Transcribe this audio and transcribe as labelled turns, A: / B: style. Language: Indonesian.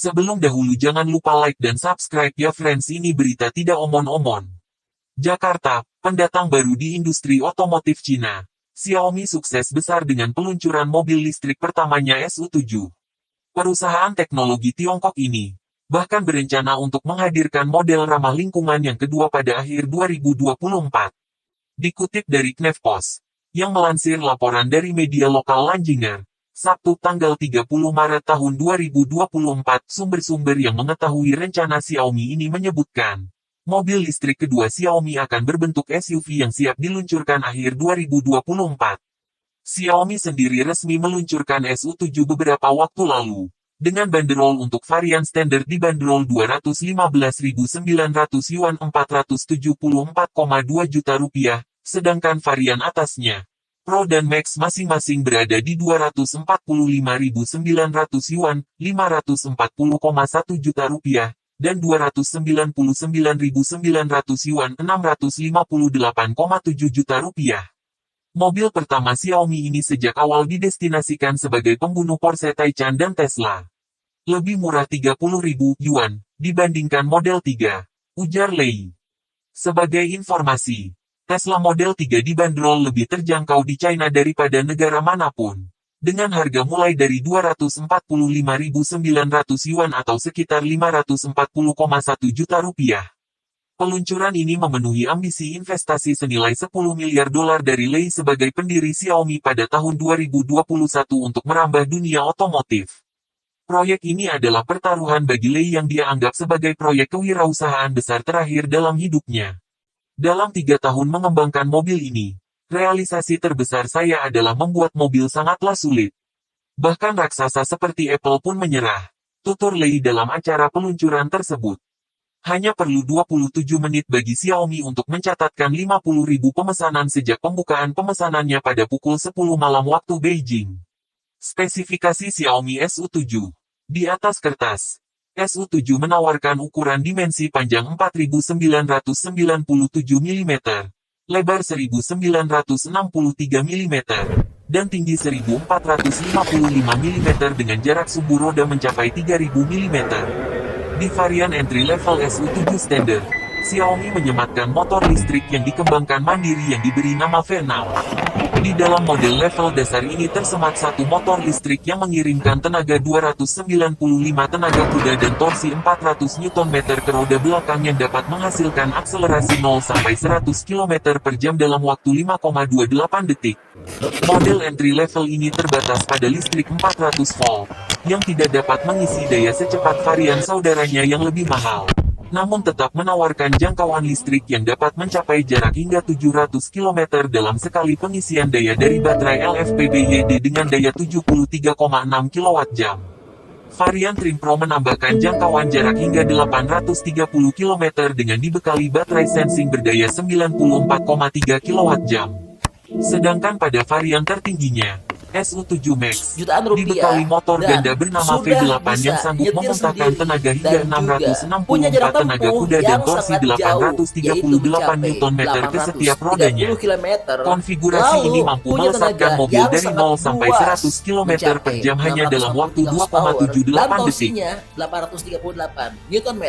A: Sebelum dahulu jangan lupa like dan subscribe ya friends, ini berita tidak omon-omon. Jakarta, pendatang baru di industri otomotif Cina. Xiaomi sukses besar dengan peluncuran mobil listrik pertamanya SU7. Perusahaan teknologi Tiongkok ini bahkan berencana untuk menghadirkan model ramah lingkungan yang kedua pada akhir 2024. Dikutip dari Knevpos, yang melansir laporan dari media lokal Lanjinger, Sabtu tanggal 30 Maret tahun 2024, sumber-sumber yang mengetahui rencana Xiaomi ini menyebutkan, mobil listrik kedua Xiaomi akan berbentuk SUV yang siap diluncurkan akhir 2024. Xiaomi sendiri resmi meluncurkan SU7 beberapa waktu lalu, dengan banderol untuk varian standar dibanderol 215.900 yuan 474,2 juta rupiah, sedangkan varian atasnya, Pro dan Max masing-masing berada di 245.900 yuan 540,1 juta rupiah, dan 299.900 yuan 658,7 juta rupiah. Mobil pertama Xiaomi ini sejak awal didestinasikan sebagai pembunuh Porsche Taycan dan Tesla. Lebih murah 30.000 yuan dibandingkan Model 3, ujar Lei. Sebagai informasi, Tesla Model 3 dibanderol lebih terjangkau di China daripada negara manapun, dengan harga mulai dari 245.900 yuan atau sekitar 540,1 juta rupiah. Peluncuran ini memenuhi ambisi investasi senilai 10 miliar dolar dari Lei sebagai pendiri Xiaomi pada tahun 2021 untuk merambah dunia otomotif. Proyek ini adalah pertaruhan bagi Lei yang dia anggap sebagai proyek kewirausahaan besar terakhir dalam hidupnya. Dalam 3 tahun mengembangkan mobil ini, realisasi terbesar saya adalah membuat mobil sangatlah sulit. Bahkan raksasa seperti Apple pun menyerah, tutur Lei dalam acara peluncuran tersebut. Hanya perlu 27 menit bagi Xiaomi untuk mencatatkan 50.000 pemesanan sejak pembukaan pemesanannya pada pukul 10 malam waktu Beijing. Spesifikasi Xiaomi SU7. Di atas kertas, SU7 menawarkan ukuran dimensi panjang 4.997 mm, lebar 1.963 mm, dan tinggi 1.455 mm dengan jarak sumbu roda mencapai 3.000 mm. Di varian entry-level SU7 Standard, Xiaomi menyematkan motor listrik yang dikembangkan mandiri yang diberi nama V6. Di dalam model level dasar ini tersemat satu motor listrik yang mengirimkan tenaga 295 tenaga kuda dan torsi 400 Nm ke roda belakang yang dapat menghasilkan akselerasi 0-100 km per jam dalam waktu 5,28 detik. Model entry level ini terbatas pada listrik 400 volt, yang tidak dapat mengisi daya secepat varian saudaranya yang lebih mahal, namun tetap menawarkan jangkauan listrik yang dapat mencapai jarak hingga 700 km dalam sekali pengisian daya dari baterai LFP-BYD dengan daya 73,6 kWh. Varian Trim Pro menambahkan jangkauan jarak hingga 830 km dengan dibekali baterai sensing berdaya 94,3 kWh. Sedangkan pada varian tertingginya, SU7 Max,
B: Jutaan rupiah,
A: dibekali motor
B: dan
A: ganda bernama
B: sudah
A: V8 yang
B: bisa
A: sanggup
B: nyetir
A: memuntahkan
B: sendiri
A: tenaga hingga
B: dan juga punya
A: 664
B: jarak
A: tenaga
B: tempuh
A: kuda dan
B: yang
A: torsi
B: sangat jauh, yaitu
A: 838 Nm ke setiap rodanya.
B: 830 km.
A: Konfigurasi
B: Lalu,
A: ini mampu
B: punya
A: melesatkan
B: tenaga
A: mobil
B: yang
A: dari
B: sangat
A: 0 sampai
B: luas,
A: 100 km per
B: mencapai
A: jam hanya dalam waktu
B: 660 horsepower, dan
A: 2,78 detik.
B: torsinya 838 Nm.